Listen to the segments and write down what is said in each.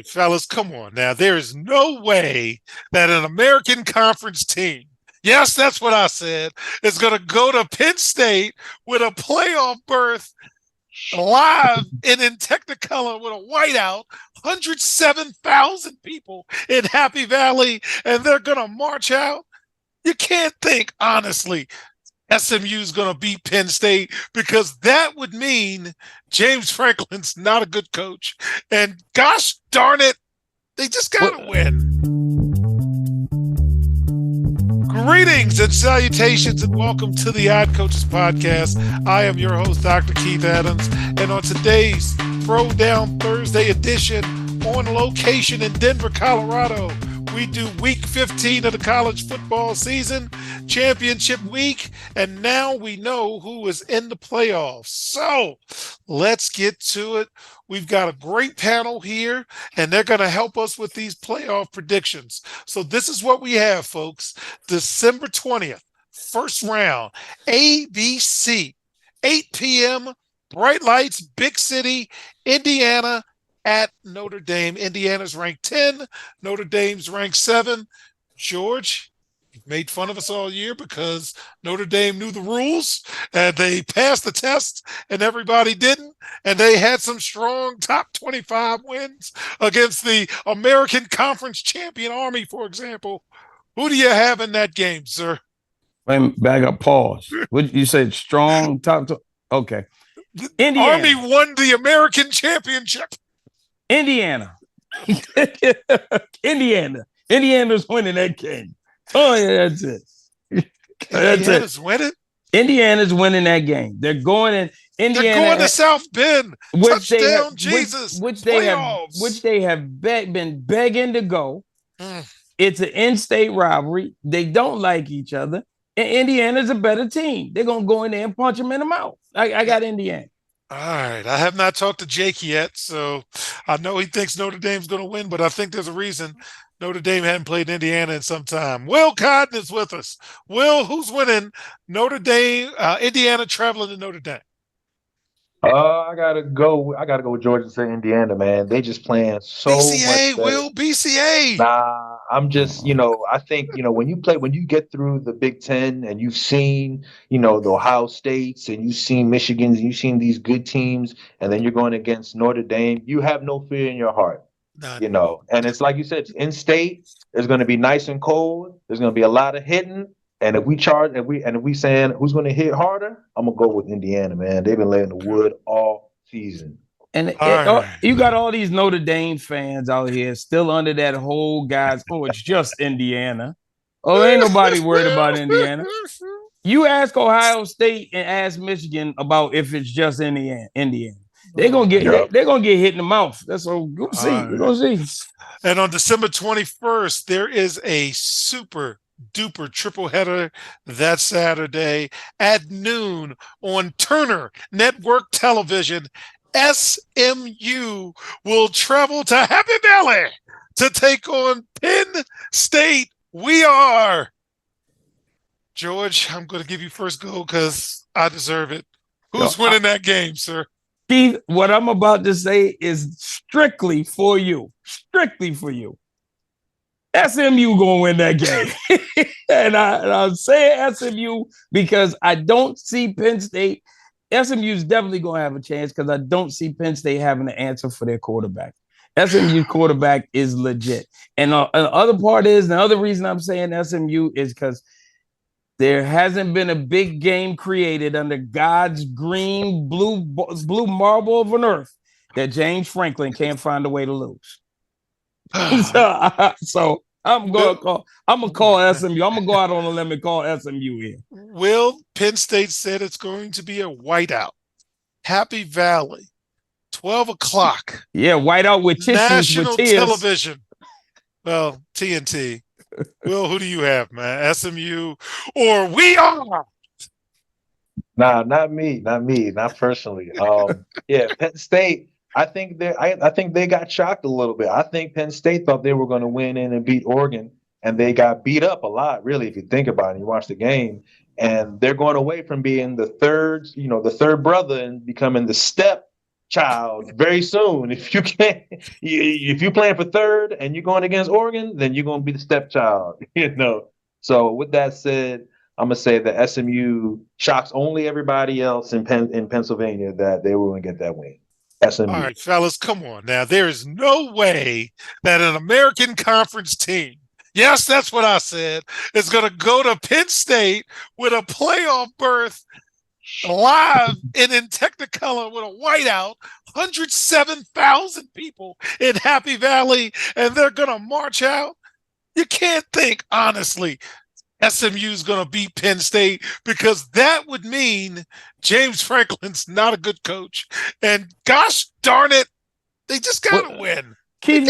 Fellas, come on now. There is no way that an American Conference team, yes, that's what I said, is going to go to Penn State with a playoff berth live and in Technicolor with a whiteout, 107,000 people in Happy Valley, and they're going to march out. You can't think, honestly, SMU is going to beat Penn State because that would mean James Franklin's not a good coach. And gosh darn it, they just got to win. Greetings and salutations and welcome to the Odd Coaches Podcast. I am your host, Dr. Keith Adams. And on today's Throwdown Thursday edition, on location in Denver, Colorado, we do week 15 of the college football season, championship week, and now we know who is in the playoffs. So let's get to it. We've got a great panel here, and they're going to help us with these playoff predictions. So this is what we have, folks. December 20th, first round, ABC, 8 p.m., bright lights, big city, Indiana, at Notre Dame. Indiana's ranked 10. Notre Dame's ranked 7. George, you've made fun of us all year because Notre Dame knew the rules and they passed the test and everybody didn't. And they had some strong top 25 wins against the American Conference champion Army, for example. Who do you have in that game, sir? Back up, pause. What you said, strong top? Okay. Indiana. Army won the American championship. Indiana. Indiana's winning that game. Oh, yeah, that's it. Indiana's winning? Indiana's winning that game. They're going in Indiana. They're going to South Bend. Touchdown, Jesus. Which they have been begging to go. It's an in-state rivalry. They don't like each other. And Indiana's a better team. They're going to go in there and punch them in the mouth. I got Indiana. All right. I have not talked to Jake yet, so I know he thinks Notre Dame's going to win, but I think there's a reason Notre Dame hadn't played Indiana in some time. Will Cotton is with us. Will, who's winning Notre Dame, Indiana traveling to Notre Dame? I gotta go with Georgia and say Indiana, man. They just playing so BCA, much Will, BCA. Nah, I'm just, I think, when you get through the Big Ten and you've seen, the Ohio States and you've seen Michigan's and you've seen these good teams, and then you're going against Notre Dame, you have no fear in your heart. None. And it's like you said, in state, it's going to be nice and cold. There's going to be a lot of hitting. And if we saying who's going to hit harder, I'm going to go with Indiana, man. They've been laying the wood all season. And you got all these Notre Dame fans out here still under that whole guys, it's just Indiana. Oh, ain't nobody worried about Indiana. You ask Ohio State and ask Michigan about if it's just Indiana. They're gonna get hit in the mouth. That's what we'll see. We're gonna see. And on December 21st, there is a super duper triple header that Saturday at noon on Turner Network Television. SMU will travel to Happy Valley to take on Penn State. We are. George, I'm going to give you first go because I deserve it. Who's winning that game, sir? Keith, what I'm about to say is strictly for you. Strictly for you. SMU gonna win that game. and I'm saying SMU because I don't see Penn State. SMU's definitely gonna have a chance because I don't see Penn State having an answer for their quarterback. SMU's quarterback is legit. And the other reason I'm saying SMU is because there hasn't been a big game created under God's green, blue marble of an earth that James Franklin can't find a way to lose. so I'm gonna call SMU. I'm gonna go out on a limb and call SMU here. Will, Penn State said it's going to be a whiteout. Happy Valley, 12 o'clock. Yeah, whiteout with tissues national with tears. Television. Well, TNT. Will, who do you have, man? SMU or we are? Nah, not me, not personally. Penn State. I think they got shocked a little bit. I think Penn State thought they were going to win in and beat Oregon, and they got beat up a lot, really, if you think about it and you watch the game. And they're going away from being the third brother and becoming the step stepchild very soon. If you can't, if you're playing for third and you're going against Oregon, then you're going to be the stepchild. So with that said, I'm gonna say that SMU shocks only everybody else in Pennsylvania that they were going to get that win. SMU. All right, fellas, come on now. There is no way that an American Conference team, yes, that's what I said, is going to go to Penn State with a playoff berth live and in Technicolor with a whiteout, 107,000 people in Happy Valley, and they're going to march out. You can't think, honestly, SMU's going to beat Penn State, because that would mean James Franklin's not a good coach. And gosh darn it, they just got to win. Key,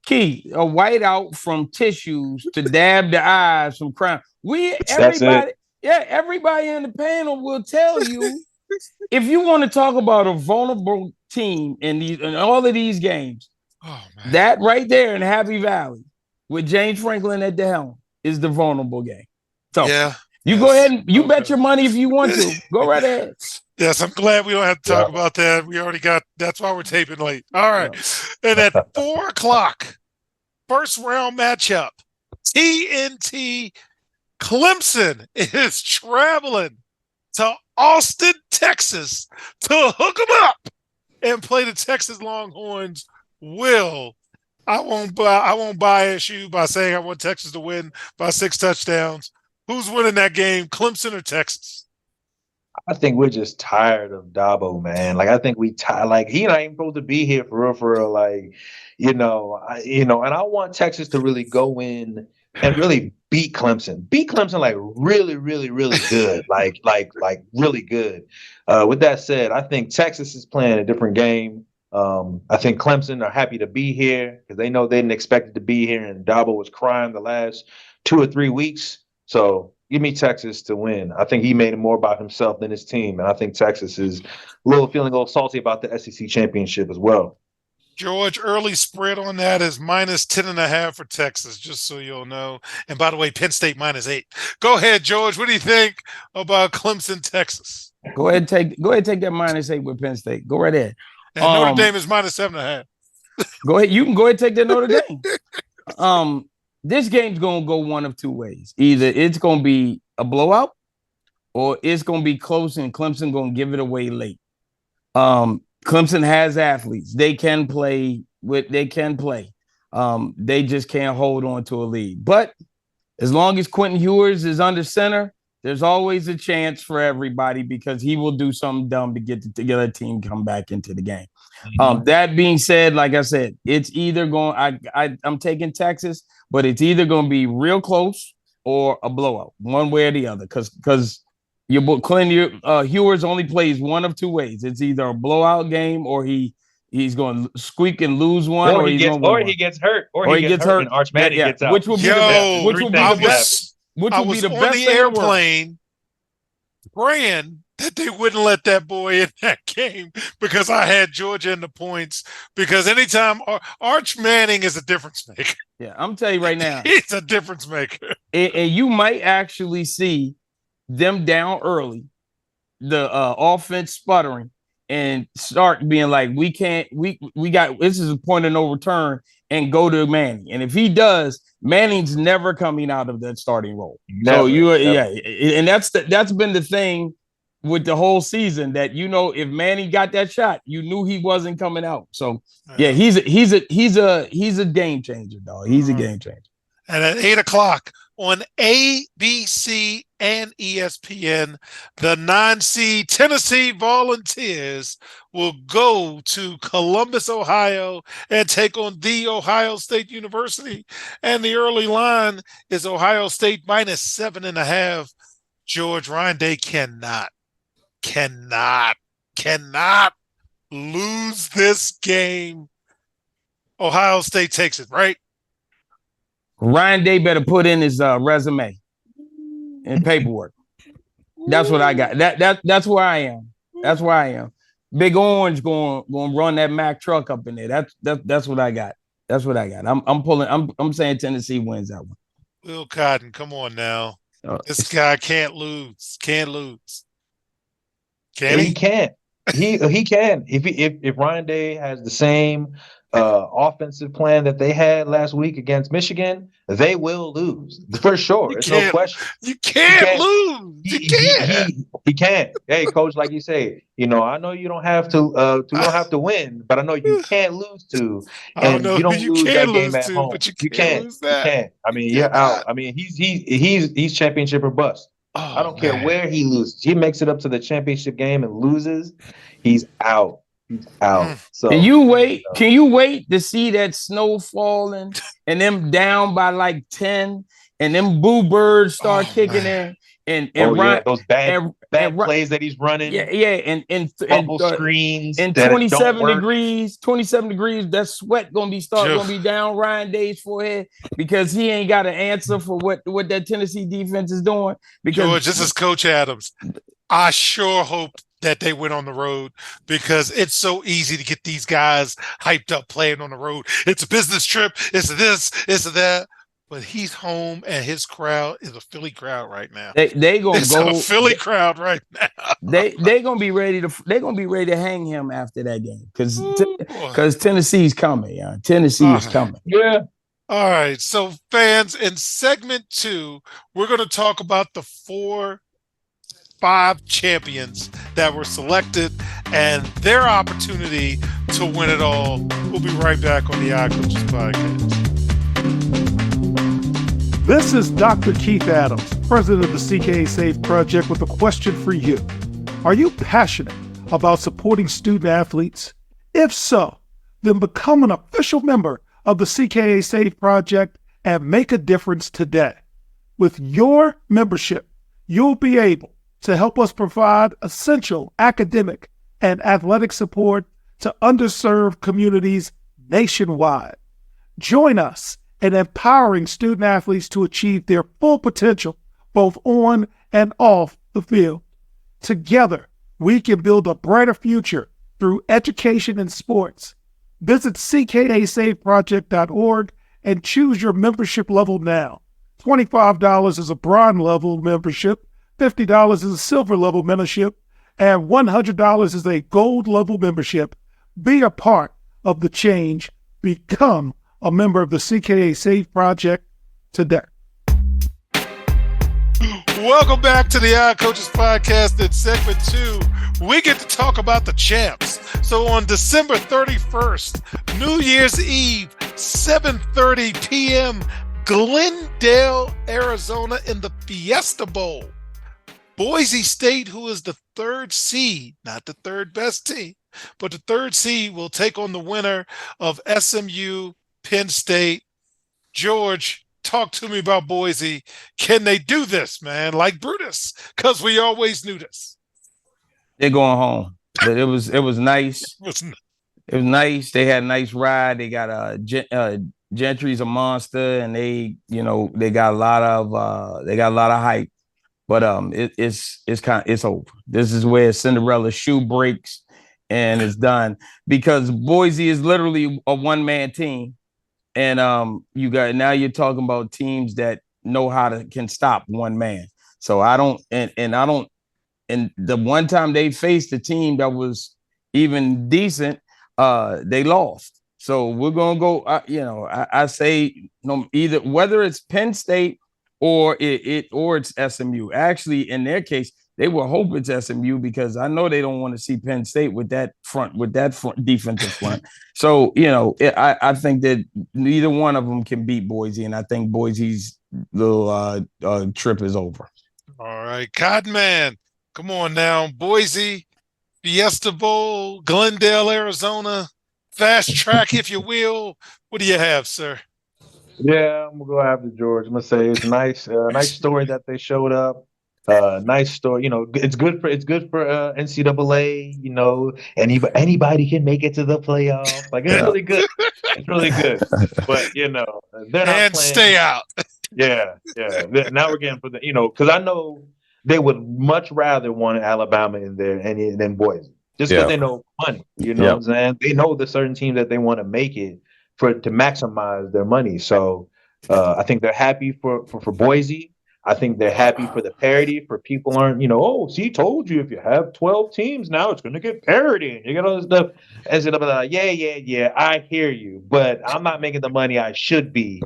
Key, a whiteout from tissues to dab the eyes from crime. Everybody in the panel will tell you, if you want to talk about a vulnerable team in all of these games, that right there in Happy Valley with James Franklin at the helm is the vulnerable game. So you go ahead and bet your money if you want to. Go right ahead. Yes, I'm glad we don't have to talk about that. We already got, that's why we're taping late. All right. And at 4:00, first round matchup, TNT Clemson is traveling to Austin, Texas to hook them up and play the Texas Longhorns. I won't bias you by saying I want Texas to win by 6 touchdowns. Who's winning that game, Clemson or Texas? I think we're just tired of Dabo, man. Like, I think we tired. Like, he not even supposed to be here for real. Like, and I want Texas to really go in and really beat Clemson. Beat Clemson like really, really, really good. like really good. With that said, I think Texas is playing a different game. I think Clemson are happy to be here because they know they didn't expect it to be here, and Dabo was crying the last 2 or 3 weeks. So give me Texas to win. I think he made it more about himself than his team, and I think Texas is feeling a little salty about the SEC championship as well. George, early spread on that is -10.5 for Texas, just so you'll know. And by the way, Penn State -8. Go ahead, George. What do you think about Clemson, Texas? Go ahead, take that -8 with Penn State. Go right ahead. And Notre Dame is -7.5. Go ahead. You can go ahead and take that Notre Dame. This game's gonna go one of two ways. Either it's gonna be a blowout, or it's gonna be close and Clemson gonna give it away late. Clemson has athletes. They can play. They just can't hold on to a lead. But as long as Quentin Ewers is under center, there's always a chance for everybody, because he will do something dumb to get a team come back into the game. Mm-hmm. That being said, like I said, it's either going. I'm taking Texas, but it's either going to be real close or a blowout, one way or the other. Because your boy Quentin Ewers only plays one of two ways. It's either a blowout game, or he's going to squeak and lose one, or he gets hurt, or he gets hurt, and Arch Manning gets out. Which will be the best. Which would be the best on the airplane, praying that they wouldn't let that boy in that game, because I had Georgia in the points. Because anytime Arch Manning is a difference maker. Yeah, I'm telling you right now, he's a difference maker. And you might actually see them down early, the offense sputtering, and start being like, we got this is a point of no return, and go to Manning. And if he does, Manning's never coming out of that starting role. Never. And that's been the thing with the whole season, that if Manning got that shot, you knew he wasn't coming out. So he's a game changer, dog. He's a game changer. And at 8:00 on ABC and ESPN, the 9-seed Tennessee Volunteers will go to Columbus, Ohio, and take on The Ohio State University. And the early line is Ohio State -7.5. George, Ryan Day cannot lose this game. Ohio State takes it, right? Ryan Day better put in his resume and paperwork. That's what I got. That's where I am. That's where I am. Big Orange going run that Mack truck up in there. That's what I got. That's what I got. I'm saying Tennessee wins that one. Will Cotton, come on now. This guy can't lose. Can't lose. Can he? He can't. He can if Ryan Day has the same offensive plan that they had last week against Michigan, they will lose for sure. You It's no can't. question. You He can't can't. lose. You can't. He can't. Hey, coach, like you say, I know you don't have to you don't have to win, but I know you can't lose to, I don't and know you who don't you lose can that game lose at to, home. but you You can't can't. lose You that. can't. I mean, You you're out. cannot. I mean, he's championship or bust. I Oh don't care man. where he loses. He makes it up to the championship game and loses, he's out. He's Mm, out. Can So you wait? Can you wait to see that snow falling and them down by like 10 and them boo birds start oh kicking man. in and oh and yeah, run those bad and bad and run, plays that he's yeah, running, yeah, and bubble screens in that don't 27 work. degrees, 27 degrees, that sweat Joe, gonna be down Ryan Day's forehead because he ain't got an answer for what that Tennessee defense is doing. Because George, this is Coach Adams. I sure hope that they went on the road because it's so easy to get these guys hyped up playing on the road. It's a business trip. It's this. It's that. But he's home and his crowd is a Philly crowd right now. they gonna It's a go. Philly crowd right now. They gonna be ready to hang him after that game Ooh, boy. because Tennessee's coming. Tennessee All is right. coming. Yeah. All right. So, fans, in segment 2, we're going to talk about the 5 champions that were selected and their opportunity to win it all. We'll be right back on the Odd Coaches Podcast. This is Dr. Keith Adams, president of the CKA Safe Project, with a question for you. Are you passionate about supporting student athletes? If so, then become an official member of the CKA Safe Project and make a difference today. With your membership, you'll be able to help us provide essential academic and athletic support to underserved communities nationwide. Join us in empowering student athletes to achieve their full potential, both on and off the field. Together, we can build a brighter future through education and sports. Visit ckasafeproject.org and choose your membership level now. $25 is a bronze level membership, $50 is a silver level membership, and $100 is a gold level membership. Be a part of the change. Become a member of the CKA Safe Project today. Welcome back to the Odd Coaches Podcast. In segment 2, we get to talk about the champs. So on December 31st, New Year's Eve, 7:30 p.m., Glendale, Arizona, in the Fiesta Bowl. Boise State, who is the 3rd seed, not the 3rd best team, but the 3rd seed, will take on the winner of SMU, Penn State. George, talk to me about Boise. Can they do this, man? Like Brutus, because we always knew this. They're going home. It was nice. It was nice. They had a nice ride. They got Gentry's a monster, and they got a lot of hype. But it's over. This is where Cinderella's shoe breaks and it's done because Boise is literally a one-man team. And you're talking about teams that know can stop one man. So and the one time they faced a team that was even decent, they lost. So we're gonna go. I say either whether it's Penn State or it's SMU. Actually, in their case, they will hope it's SMU because I know they don't want to see Penn State with that front defensive front. So, I think that neither one of them can beat Boise, and I think Boise's little trip is over. All right, Cottonman, come on now. Boise, Fiesta Bowl, Glendale, Arizona, fast track, if you will. What do you have, sir? Yeah, I'm gonna go after George. I'm gonna say it's nice story that they showed up. Nice story. It's good for NCAA. Anybody can make it to the playoffs. Like it's really good. It's really good. But they're not and playing. Stay out. Yeah. Now we're getting for because I know they would much rather want Alabama in there than Boise, just because they know money. You know what I'm saying? They know the certain teams that they want to make it to maximize their money. So I think they're happy for Boise. I think they're happy for the parity, for people aren't, oh, see, told you if you have 12 teams now, it's going to get parity. And you got all this stuff. And so like, yeah, I hear you, but I'm not making the money I should be.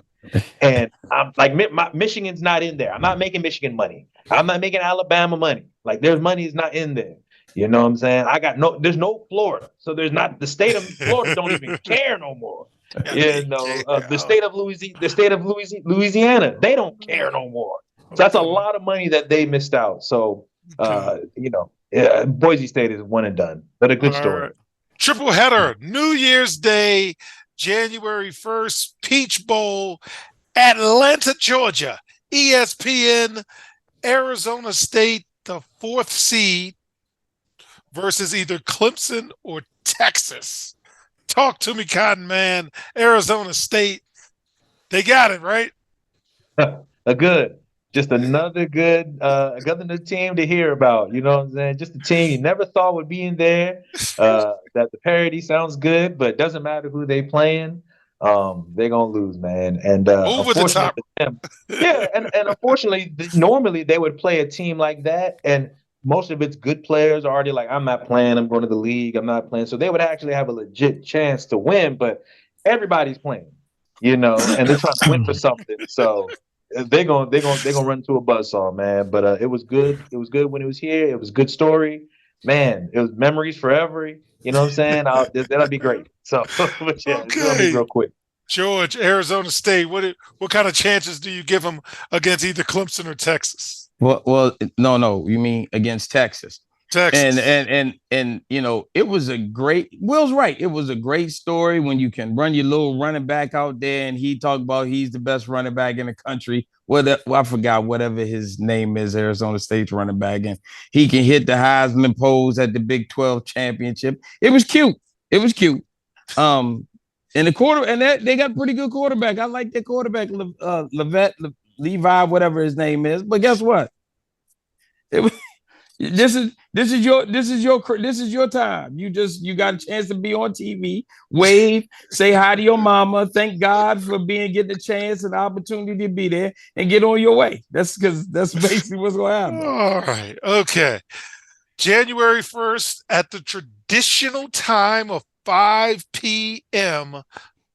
And I'm like, Michigan's not in there. I'm not making Michigan money. I'm not making Alabama money. Like, there's money is not in there. You know what I'm saying? There's no Florida. So there's not, the state of Florida don't even care no more. The state of Louisiana, they don't care no more. So that's a lot of money that they missed out. So, Boise State is one and done, but a good story. Right. Triple header, New Year's Day, January 1st, Peach Bowl, Atlanta, Georgia, ESPN, Arizona State, the 4th seed, versus either Clemson or Texas. Talk to me, Cotton Man. Arizona State, they got it, right? Just another good team to hear about. You know what I'm saying? Just a team you never thought would be in there. That the parity sounds good, but it doesn't matter who they playing. They're gonna lose, man. And over the top. And unfortunately, normally they would play a team like that, and most of its good players are already like, I'm not playing, I'm going to the league, I'm not playing. So they would actually have a legit chance to win, but everybody's playing, and they're trying to win for something. So they're gonna run to a buzzsaw, man. But it was good. It was good when it was here. It was a good story. Man, it was memories forever. You know what I'm saying? That'll be great. So but yeah, it's gonna be real quick. George, Arizona State, what kind of chances do you give them against either Clemson or Texas? Well, no. You mean against Texas? Texas. And it was Will's right. It was a great story when you can run your little running back out there, and he talked about he's the best running back in the country. I forgot whatever his name is, Arizona State's running back, and he can hit the Heisman pose at the Big 12 championship. It was cute. And they got a pretty good quarterback. I like their quarterback, Levi, whatever his name is. But guess what? This is your time. You got a chance to be on TV, wave, say hi to your mama, thank God for getting a chance and opportunity to be there, and get on your way. That's basically what's going to happen. All right, okay. January 1st at the traditional time of 5 p.m.,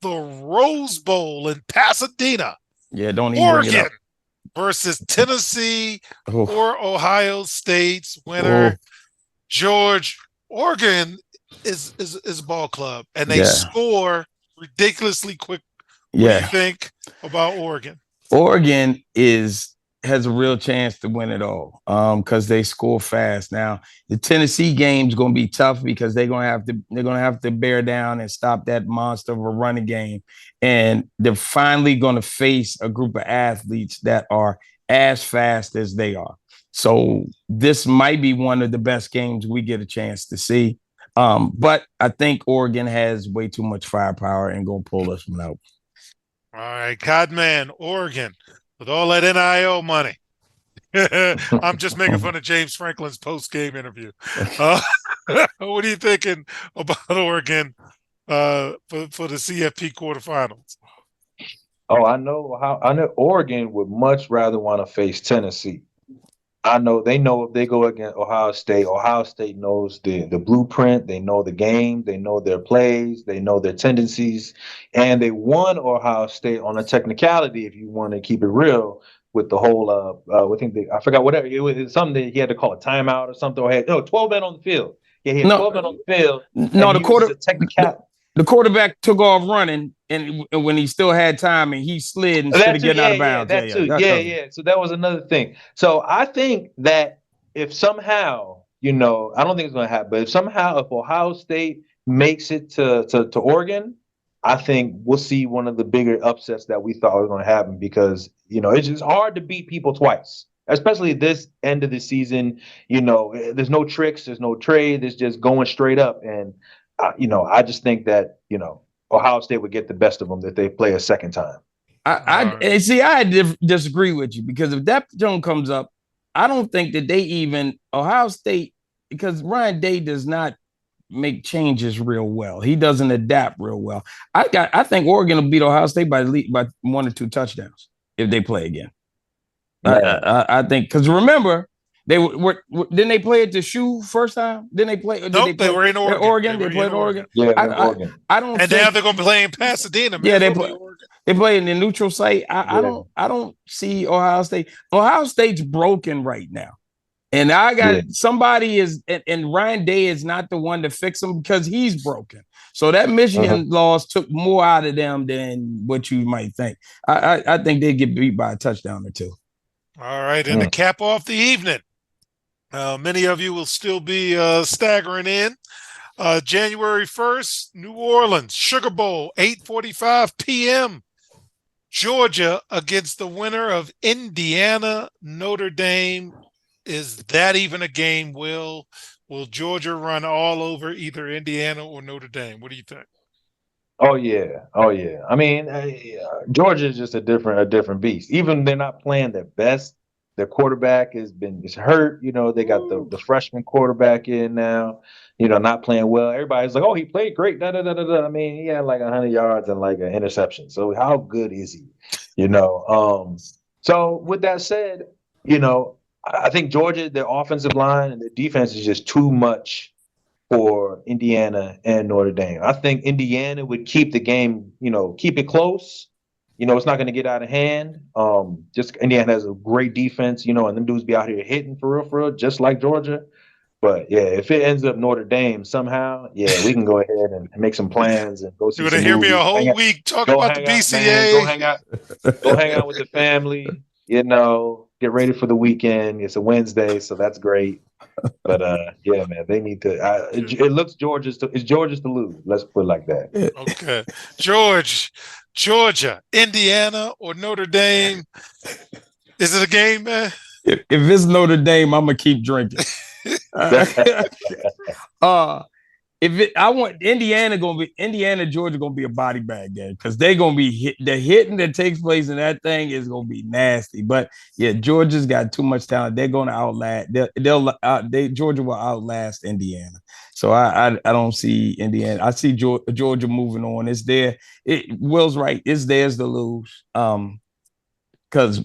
the Rose Bowl in Pasadena. Yeah, don't even Oregon bring it up. Versus Tennessee or Ohio State's winner. George, Oregon is a ball club, and they score ridiculously quick. What do you think about Oregon? Oregon has a real chance to win it all because they score fast. Now the Tennessee game's going to be tough because they're going to have to bear down and stop that monster of a running game, and they're finally going to face a group of athletes that are as fast as they are. So this might be one of the best games we get a chance to see. But I think Oregon has way too much firepower and going to pull this one out. All right, Codman, Oregon. With all that NIL money. I'm just making fun of James Franklin's post-game interview. What are you thinking about Oregon for the CFP quarterfinals? Oh, I know Oregon would much rather want to face Tennessee. I know they know if they go against Ohio State knows the blueprint, they know the game, they know their plays, they know their tendencies, and they won Ohio State on a technicality, if you want to keep it real, with the whole I forgot whatever it was, something that he had to call a timeout or something, or 12 men on the field. Yeah, he had 12 men on the field. No, the quarterback took off running, and when he still had time, and he slid instead of getting out of bounds. Yeah. So that was another thing. So I think that if somehow, I don't think it's going to happen, but if Ohio State makes it to Oregon, I think we'll see one of the bigger upsets that we thought was going to happen because, it's just hard to beat people twice, especially this end of the season. There's no tricks, there's no trade, it's just going straight up. And I just think that, Ohio State would get the best of them if they play a second time. I disagree with you because if that zone comes up, I don't think that Ohio State, because Ryan Day does not make changes real well. He doesn't adapt real well. I think Oregon will beat Ohio State by 1 or 2 touchdowns if they play again. I think because remember they were didn't they play at the shoe first time? Didn't they play? Nope, they were in Oregon. They played in Oregon. Yeah, Oregon. I don't. And now they're going to be playing Pasadena. Yeah, they play in the neutral site. I don't see Ohio State. Ohio State's broken right now. And I got somebody and Ryan Day is not the one to fix him because he's broken. So that Michigan loss took more out of them than what you might think. I think they get beat by a touchdown or two. All right. And to cap off the evening, many of you will still be staggering in. January 1st, New Orleans, Sugar Bowl, 8:45 p.m. Georgia against the winner of Indiana, Notre Dame. Is that even a game? Will Georgia run all over either Indiana or Notre Dame? What do you think? Oh yeah. I mean, Georgia is just a different beast. Even they're not playing their best. Their quarterback is hurt. You know, they got the freshman quarterback in now. You know, not playing well. Everybody's like, "Oh, he played great." Da, da, da, da, da. I mean, he had like 100 yards and like an interception. So how good is he? You know. So with that said, you know, I think Georgia, their offensive line and their defense is just too much for Indiana and Notre Dame. I think Indiana would keep the game, you know, keep it close. You know, it's not going to get out of hand. Just Indiana has a great defense, you know, and them dudes be out here hitting for real, just like Georgia. But yeah, if it ends up Notre Dame somehow, yeah, we can go ahead and make some plans and go see. You're going to hear me a whole week talking about the BCA. Go hang out with the family, you know. Get ready for the weekend. It's a Wednesday, so that's great. But yeah, man, they need to. It looks Georgia's to lose. Let's put it like that. Okay, Georgia, Indiana, or Notre Dame. Is it a game, man? If it's Notre Dame, I'm gonna keep drinking. I want Indiana, Georgia gonna be a body bag game because they're gonna be hit. The hitting that takes place in that thing is gonna be nasty. But yeah, Georgia's got too much talent. They're gonna outlast. Georgia will outlast Indiana. So I don't see Indiana. I see Georgia moving on. It's there. Will's right. It's theirs to lose. Because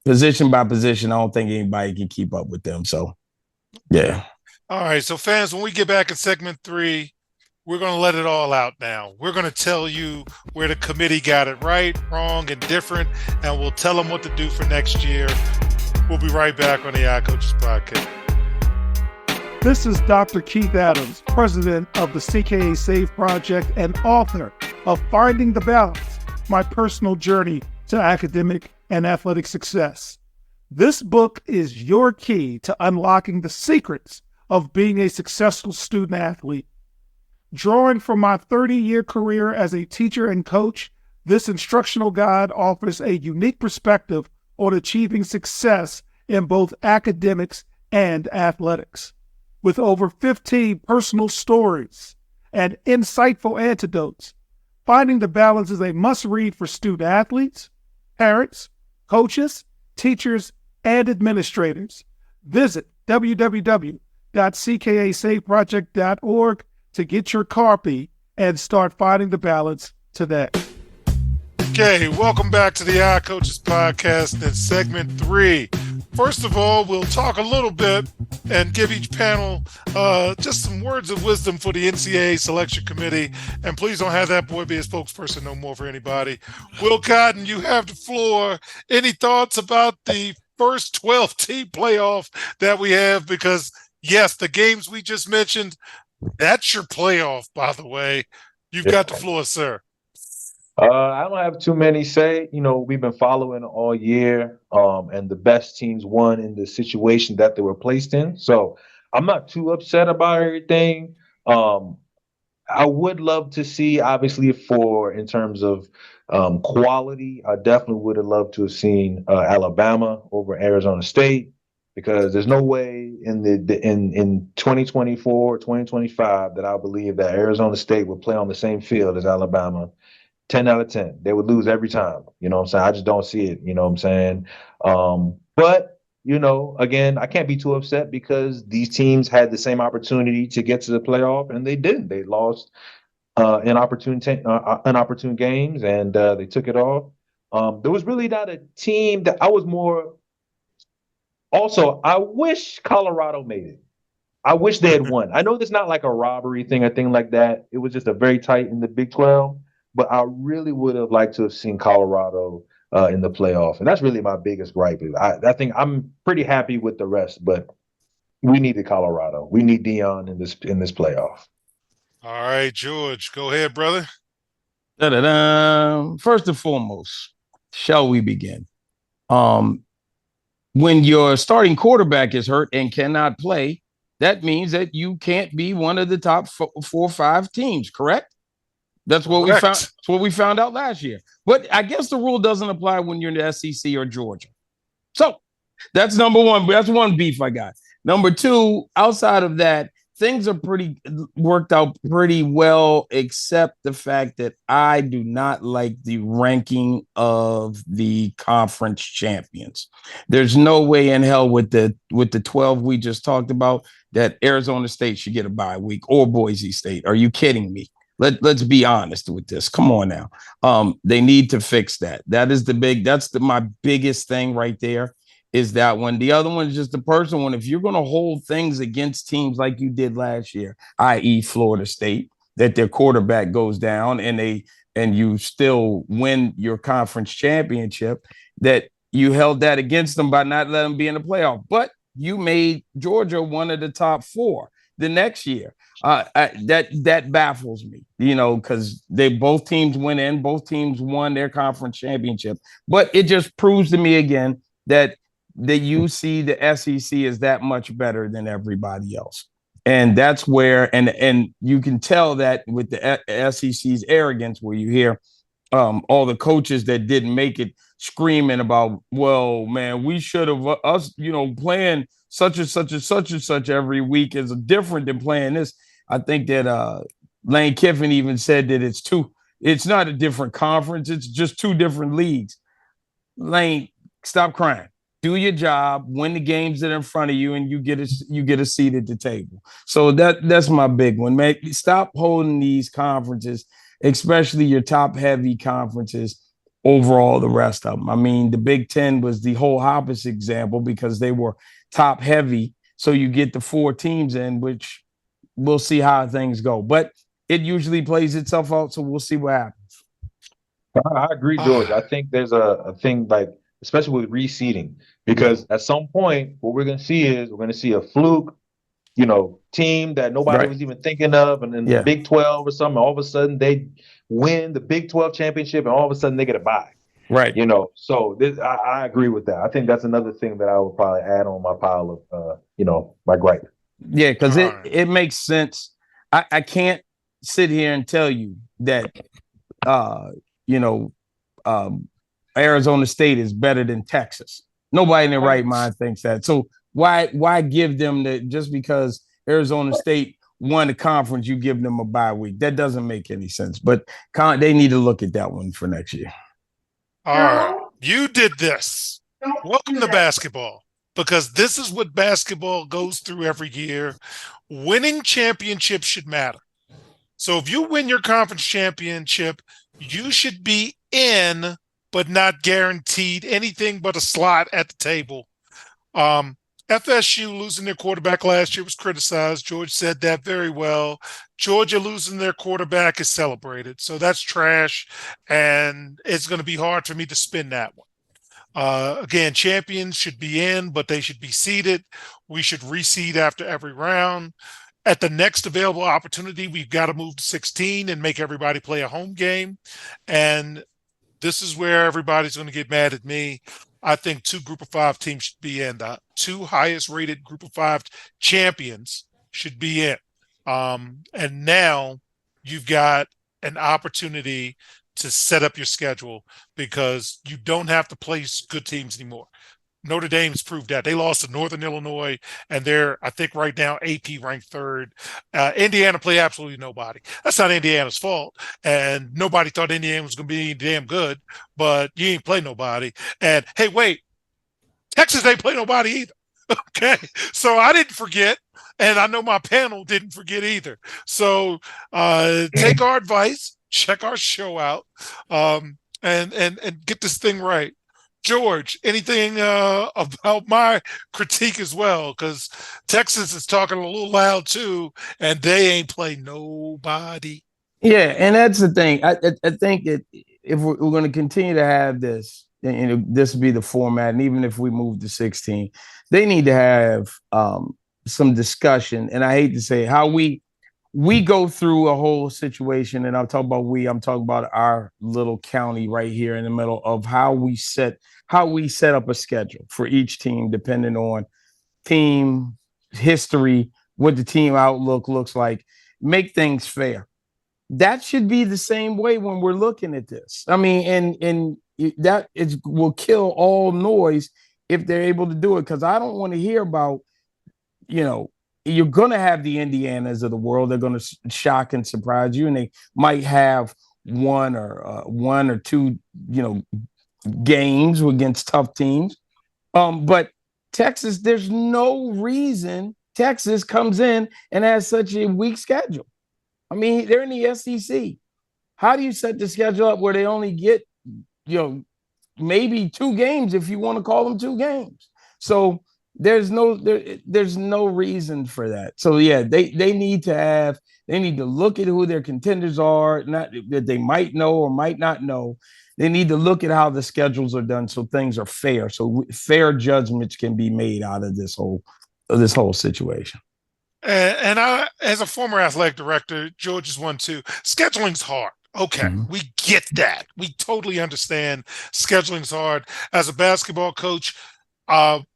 position by position, I don't think anybody can keep up with them. So yeah. All right, so fans, when we get back in segment 3, we're going to let it all out now. We're going to tell you where the committee got it right, wrong, and different, and we'll tell them what to do for next year. We'll be right back on the iCoaches Podcast. This is Dr. Keith Adams, president of the CKA Save Project and author of Finding the Balance, My Personal Journey to Academic and Athletic Success. This book is your key to unlocking the secrets of being a successful student athlete. Drawing from my 30-year career as a teacher and coach, this instructional guide offers a unique perspective on achieving success in both academics and athletics. With over 15 personal stories and insightful antidotes, Finding the Balance is a must-read for student athletes, parents, coaches, teachers, and administrators. Visit www.ckasaveproject.org to get your copy and start finding the balance today. Okay, welcome back to the iCoaches Podcast in segment 3. First of all, we'll talk a little bit and give each panel just some words of wisdom for the NCAA selection committee. And please don't have that boy be a spokesperson no more for anybody. Will Cotton, you have the floor. Any thoughts about the first 12-team playoff that we have? Because yes, the games we just mentioned, that's your playoff, by the way. You've got the floor, sir. I don't have too many say. You know, we've been following all year, and the best teams won in the situation that they were placed in. So I'm not too upset about everything. I would love to see, obviously, in terms of quality, I definitely would have loved to have seen Alabama over Arizona State, because there's no way in 2024, 2025 that I believe that Arizona State would play on the same field as Alabama. 10 out of 10. They would lose every time. You know what I'm saying? I just don't see it. You know what I'm saying? But, you know, again, I can't be too upset because these teams had the same opportunity to get to the playoff, and they didn't. They lost in opportune games, and they took it off. There was really not a team that I was more Also, I wish Colorado made it. I wish they had won. I know there's not like a robbery thing or thing like that. It was just a very tight in the Big 12, but I really would have liked to have seen Colorado in the playoff. And that's really my biggest gripe. I think I'm pretty happy with the rest, but we needed Colorado. We need Dion in this playoff. All right, George, go ahead, brother. Da-da-da. First and foremost, shall we begin? When your starting quarterback is hurt and cannot play, that means that you can't be one of the top 4 or 5 teams, correct? That's what we found. That's what we found out last year. But I guess the rule doesn't apply when you're in the SEC or Georgia. So that's number one. That's one beef I got. Number two, outside of that, things are pretty worked out pretty well, except the fact that I do not like the ranking of the conference champions. There's no way in hell with the 12 we just talked about that Arizona State should get a bye week or Boise State. Are you kidding me? Let's be honest with this. Come on now. They need to fix that. That's my biggest thing right there. Is that one. The other one is just the personal one. If you're going to hold things against teams like you did last year, i.e. Florida State, that their quarterback goes down and you still win your conference championship, that you held that against them by not letting them be in the playoff. But you made Georgia one of the top 4 the next year. That baffles me, because both teams went in, both teams won their conference championship. But it just proves to me again that the UC, the SEC is that much better than everybody else. And that's where, and you can tell that with the SEC's arrogance, where you hear all the coaches that didn't make it screaming about, well, man, we should have us, playing such and such and such and such every week is different than playing this. I think that Lane Kiffin even said that it's not a different conference. It's just 2 different leagues. Lane, stop crying. Do your job, win the games that are in front of you, and you get a seat at the table. So that's my big one, man. Stop holding these conferences, especially your top-heavy conferences, over all the rest of them. I mean, the Big Ten was the whole opposite example because they were top-heavy, so you get the 4 teams in, which we'll see how things go. But it usually plays itself out, so we'll see what happens. I agree, George. I think there's a thing like, especially with reseeding, because at some point, what we're going to see is a fluke, team that nobody was even thinking of, and then the Big 12 or something, all of a sudden they win the Big 12 championship, and all of a sudden they get a bye. Right. So I agree with that. I think that's another thing that I would probably add on my pile of, my gripe. Yeah, because it makes sense. I can't sit here and tell you that, Arizona State is better than Texas. Nobody in their right mind thinks that. So why give them just because Arizona State won the conference, you give them a bye week? That doesn't make any sense. But they need to look at that one for next year. All right. You did this. Welcome to basketball, because this is what basketball goes through every year. Winning championships should matter. So if you win your conference championship, you should be in, but not guaranteed anything but a slot at the table. FSU losing their quarterback last year was criticized. George said that very well. Georgia losing their quarterback is celebrated. So that's trash, and it's going to be hard for me to spin that one. Again, champions should be in, but they should be seeded. We should reseed after every round. At the next available opportunity, we've got to move to 16 and make everybody play a home game. And this is where everybody's going to get mad at me. I think 2 group of 5 teams should be in. The 2 highest rated group of 5 champions should be in. And now you've got an opportunity to set up your schedule, because you don't have to play good teams anymore. Notre Dame's proved that. They lost to Northern Illinois, and they're, I think right now, AP ranked 3rd. Indiana play absolutely nobody. That's not Indiana's fault. And nobody thought Indiana was going to be damn good, but you ain't play nobody. And hey, wait, Texas ain't play nobody either. Okay. So I didn't forget, and I know my panel didn't forget either. So take our advice, check our show out, and get this thing right. George, anything about my critique as well? Because Texas is talking a little loud too, and they ain't played nobody. Yeah, and that's the thing. I think that if we're going to continue to have this, and this will be the format, and even if we move to 16, they need to have some discussion. And I hate to say it, how we go through a whole situation, and I'm talking about our little county right here in the middle of how we set up a schedule for each team, depending on team history, what the team outlook looks like, make things fair. That should be the same way when we're looking at this. I mean, and that will kill all noise if they're able to do it, because I don't want to hear about, you're going to have the Indianas of the world. They're going to shock and surprise you, and they might have one or two, games against tough teams. But Texas, there's no reason Texas comes in and has such a weak schedule. I mean, they're in the SEC. How do you set the schedule up where they only get, maybe 2 games, if you want to call them 2 games? So there's no reason for that. So yeah, they need to look at who their contenders are, not that they might know or might not know. They need to look at how the schedules are done so things are fair, so fair judgments can be made out of this whole situation. And I, as a former athletic director, George is one too. Scheduling's hard. Okay, we get that. We totally understand scheduling's hard. As a basketball coach,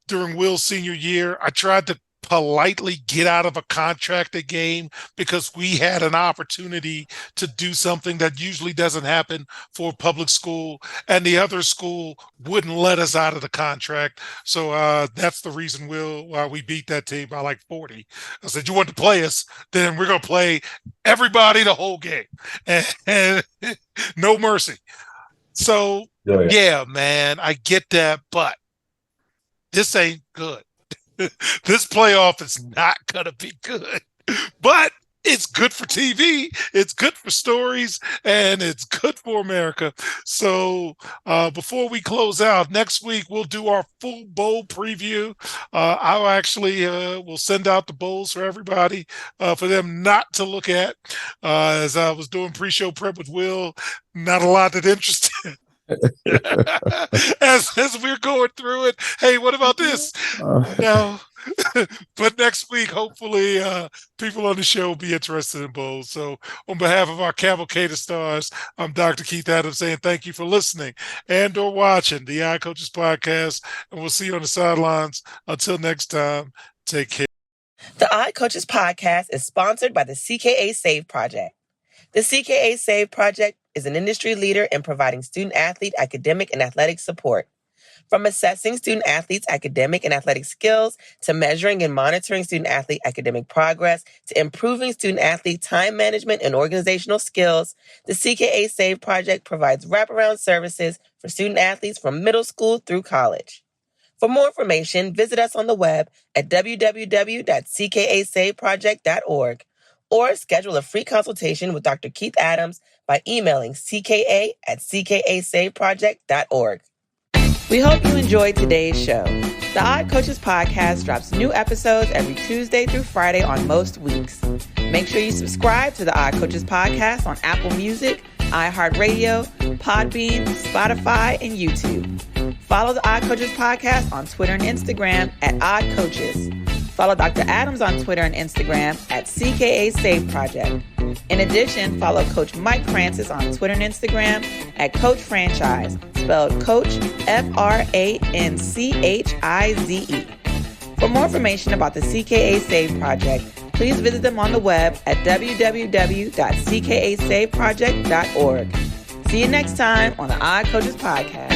during Will's senior year, I tried to politely get out of a contracted game because we had an opportunity to do something that usually doesn't happen for public school, and the other school wouldn't let us out of the contract. So that's the reason, Will, why we beat that team by like 40. I said, you want to play us, then we're going to play everybody the whole game. And no mercy. So, yeah, man, I get that, but this ain't good. This playoff is not going to be good, but it's good for TV. It's good for stories, and it's good for America. So before we close out, next week we'll do our full bowl preview. I'll actually will send out the bowls for everybody for them not to look at. As I was doing pre-show prep with Will, not a lot that interested. as we're going through it, hey, what about this? No. But next week, hopefully, people on the show will be interested in bowls. So on behalf of our cavalcade of stars, I'm Dr. Keith Adams saying thank you for listening and or watching the iCoaches podcast, and we'll see you on the sidelines. Until next time, take care. The iCoaches podcast is sponsored by the CKA Save Project. The CKA Save Project is an industry leader in providing student-athlete academic and athletic support. From assessing student-athletes' academic and athletic skills, to measuring and monitoring student-athlete academic progress, to improving student-athlete time management and organizational skills, the CKA Save Project provides wraparound services for student-athletes from middle school through college. For more information, visit us on the web at www.ckasaveproject.org or schedule a free consultation with Dr. Keith Adams by emailing cka@ckasaveproject.org. We hope you enjoyed today's show. The iCoaches podcast drops new episodes every Tuesday through Friday on most weeks. Make sure you subscribe to the iCoaches podcast on Apple Music, iHeartRadio, Podbean, Spotify, and YouTube. Follow the iCoaches podcast on Twitter and Instagram at iCoaches. Follow Dr. Adams on Twitter and Instagram at CKA Save Project. In addition, follow Coach Mike Francis on Twitter and Instagram at Coach Franchise, spelled Coach FRANCHIZE. For more information about the CKA Save Project, please visit them on the web at www.ckasaveproject.org. See you next time on the iCoaches podcast.